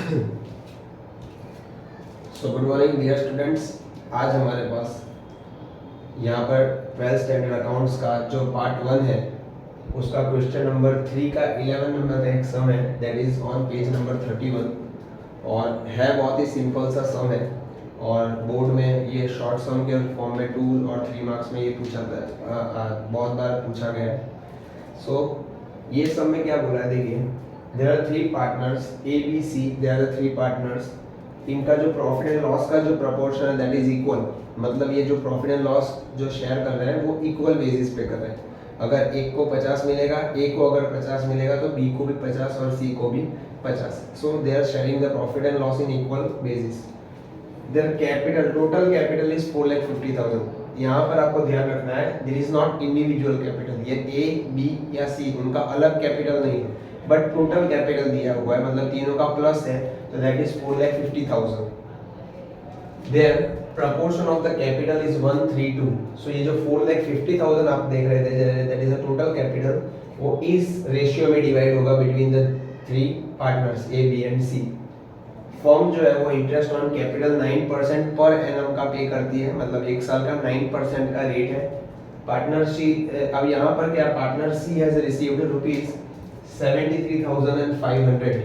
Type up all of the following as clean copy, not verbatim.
सो good morning dear students. आज हमारे पास यहाँ पर 12th स्टैंडर्ड अकाउंट्स का जो पार्ट 1 है उसका क्वेश्चन नंबर 3 का 11 नंबर का एक सम है, that is on page number 31 और है बहुत ही सिंपल सा सम है और बोर्ड में ये शॉर्ट सम के फॉर्म में 2 और 3 मार्क्स में ये पूछा था, बहुत बार पूछा गया है। सो ये सम में क्या बोला है, देखिए there are 3 partners A B C, there are 3 partners. इनका जो प्रॉफिट एंड लॉस का जो प्रपोर्शन है दैट इज इक्वल, मतलब ये जो प्रॉफिट एंड लॉस जो शेयर कर रहे हैं वो इक्वल बेसिस पे कर रहे हैं। अगर एक को 50 मिलेगा, ए को अगर 50 मिलेगा तो बी को भी 50 और सी को भी 50। So they are sharing the profit and loss in equal basis. Their capital, total capital is 4,50,000। यहाँ पर आपको ध्यान रखना है there is not individual capital, ये ए बी या सी उनका अलग कैपिटल नहीं है, बट टोटल कैपिटल दिया हुआ है, मतलब तीनों का प्लस है, तो that is 4,50,000। Their proportion of the capital is 1:3:2। So ये जो 4,50,000 आप देख रहे थे that is a total capital, वो इस रेशियो में डिवाइड होगा between the 3 partners A B and C. Firm जो है वो interest on capital 9% per annum का पे करती है, मतलब एक साल का 9% का रेट है। पार्टनर सी, अब यहाँ पर क्या, पार्टनर सी हैज रिसीव्ड ₹73,500।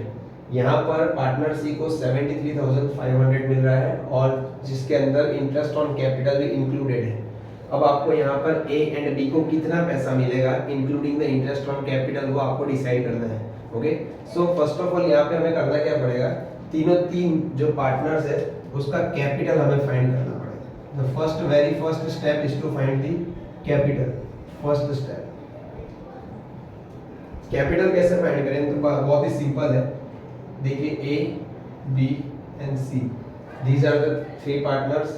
यहाँ पर पार्टनर सी को 73,500 मिल रहा है और जिसके अंदर इंटरेस्ट ऑन कैपिटल भी इंक्लूडेड है। अब आपको यहाँ पर ए एंड बी को कितना पैसा मिलेगा including the interest on capital, वो आपको डिसाइड करना है। Okay, so first of all यहाँ पे हमें करना क्या पड़ेगा, तीन जो पार्टनर्स है उसका कैपिटल हमें फाइंड करना पड़ेगा। The first very first step is to find the capital. First step capital कैसे फाइंड करें, तो बहुत ही सिंपल है। देखिए A B and C, these are the 3 partners.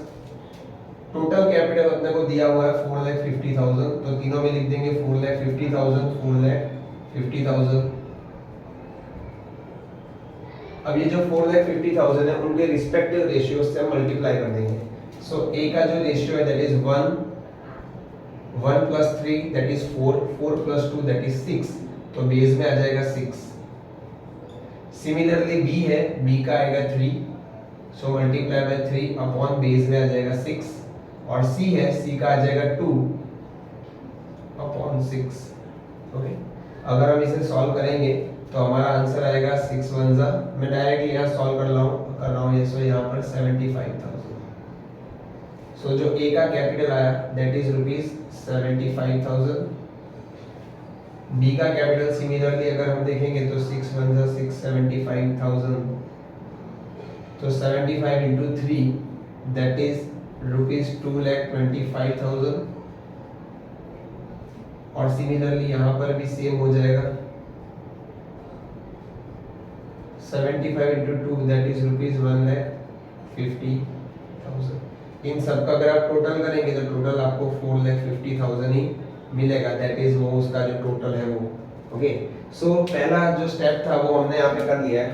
Total capital अपने को दिया हुआ है 4,50,000, तो तीनों में लिख देंगे 4,50,000 4,50,000। अब ये जो 4,50,000 है उनके रिस्पेक्टिव रेशियो से हम मल्टीप्लाई कर देंगे। सो ए का जो रेशियो है that is 1 + 3 that is 4 4 + 2 that is 6, तो बेस में आ जाएगा 6। सिमिलरली बी है, बी का आएगा 3, so multiply by 3 upon base में आ जाएगा 6। और सी है, सी का आ जाएगा 2 अपॉन 6। ओके, अगर हम इसे सॉल्व करेंगे तो हमारा आंसर आएगा 6 1 जा, मैं डायरेक्टली यहाँ सॉल्व कर रहा हूँ ये। सो यहाँ पर 75,000। सो जो ए का कैपिटल आया दैट इज ₹75,000। बी का कैपिटल सिमिलरली अगर हम देखेंगे तो 6 1 जा 6 75,000, तो 75 into 3 दैट इज ₹2,25,000। और सिमिलरली यहाँ पर भी सेम हो जाएगा, 75 into 2 दैट इज ₹1,50,000। इन सब का अगर आप टोटल करेंगे तो टोटल आपको 4,50,000 ही मिलेगा, दैट इज वो उसका जो टोटल है वो। ओके, सो पहला जो स्टेप था वो हमने यहाँ पे कर लिया है,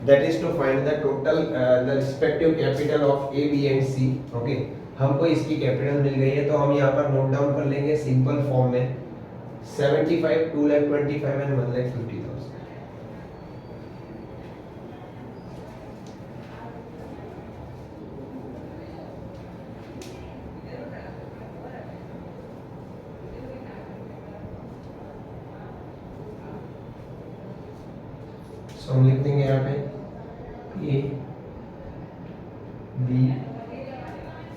that is to find the total the respective capital of A B and C. Okay, हमको इसकी कैपिटल मिल गई है तो हम यहाँ पर नोट डाउन कर लेंगे सिंपल फॉर्म में 75 2,25,000 एंड 1,50,000। तो हम लिख देंगे यहाँ पे ए बी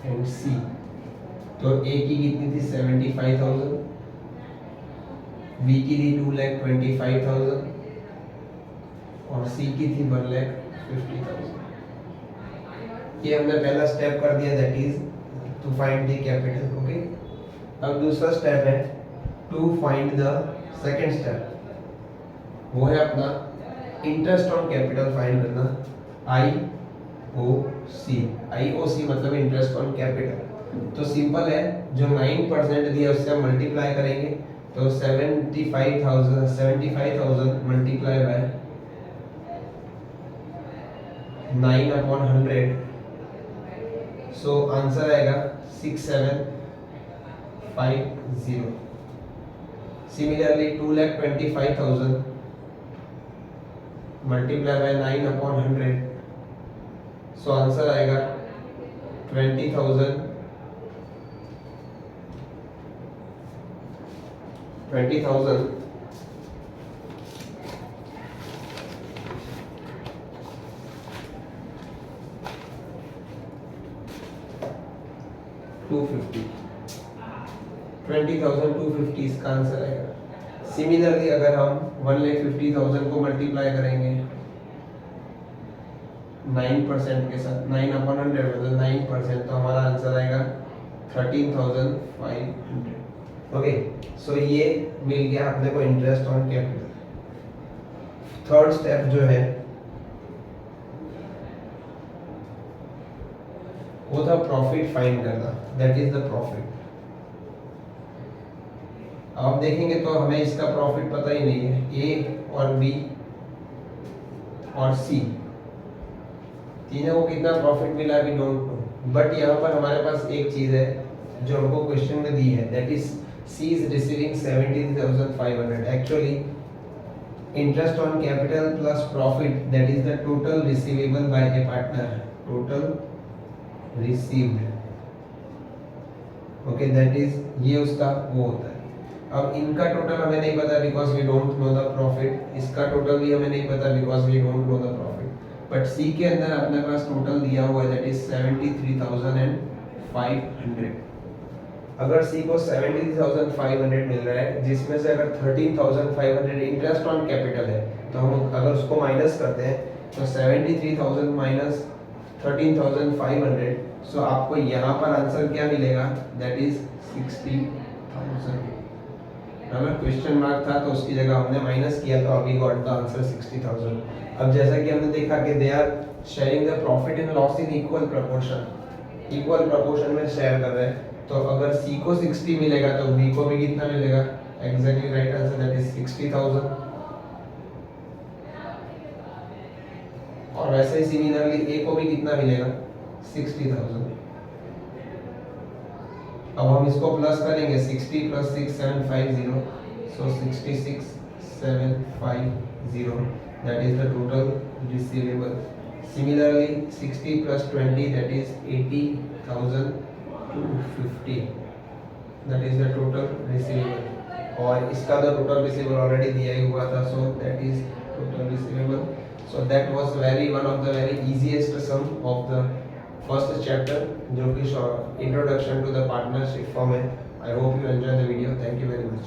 एंड सी। तो ए की कितनी थी 75,000, बी की थी 2,25,000 और सी की थी 1,50,000। ये हमने पहला स्टेप कर दिया, that is to find the capital. Okay, अब दूसरा स्टेप है to find the second step, वो है अपना इंटरेस्ट ऑन कैपिटल फाइंड करना, IOC मतलब इंटरेस्ट ऑन कैपिटल। तो सिंपल है, जो 9% दिया उससे हम मल्टीप्लाई करेंगे, तो 75,000 मल्टीप्लाई बाय 9/100, सो आंसर आएगा 6750। Similarly 2,25,000 multiply by 9/100, so answer आएगा 20,000 20,250 इसका आंसर आएगा। सिमिलरली अगर हम 1,50,000 को मल्टीप्लाई करेंगे 9% के साथ, 9/100 मतलब 9%, तो हमारा आंसर आएगा 13,500। ओके, सो ये मिल गया अपने को interest on capital. Third step जो है वो था प्रॉफिट फाइंड करना, दैट इज द प्रॉफिट। आप देखेंगे तो हमें इसका प्रॉफिट पता ही नहीं है, ए और बी और सी तीनों को कितना प्रॉफिट मिला वी डोंट नो, बट यहाँ पर हमारे पास एक चीज है जो हमको क्वेश्चन में दी है, that is C is receiving 70,500। Actually interest on capital plus profit, that is the total receivable by a partner, total received. Okay, that is ये उसका वो होता है। अब इनका टोटल हमें नहीं पता because we don't know the profit, इसका टोटल भी हमें नहीं पता because we don't know the profit, but C के अंदर अपने पास टोटल दिया हुआ है, दैट इज 73,500। अगर सी को 73,500 मिल रहा है, जिसमें से अगर 13,500 इंटरेस्ट ऑन कैपिटल है, तो हम अगर उसको माइनस करते हैं तो 73,000 माइनस 13,500, सो आपको यहाँ पर आंसर क्या मिलेगा, दैट इज 60,000। अगर क्वेश्चन मार्क था तो उसकी जगह हमने माइनस किया तो अभी गॉट द आंसर 60,000। अब जैसा कि हमने देखा कि they are sharing the profit and loss in equal proportion में शेयर कर रहे हैं, तो अगर सी को 60 मिलेगा तो बी को भी कितना मिलेगा, exactly right answer that is 60,000। और वैसे ही सिमिलरली ए को भी कितना मिलेगा, 60,000। अब हम इसको प्लस करेंगे, 60 + 6 750, सो 66,750, that is the total receivable. Similarly 60 + 20, that is 80,250, that is the total receivable. और इसका तो टोटल रिसीवेबल ऑलरेडी दिया ही हुआ था, so that is total receivable. So that was one of the very easiest sum of the first chapter, जो कि introduction to the partnership firm है। I hope you enjoy the video. Thank you very much.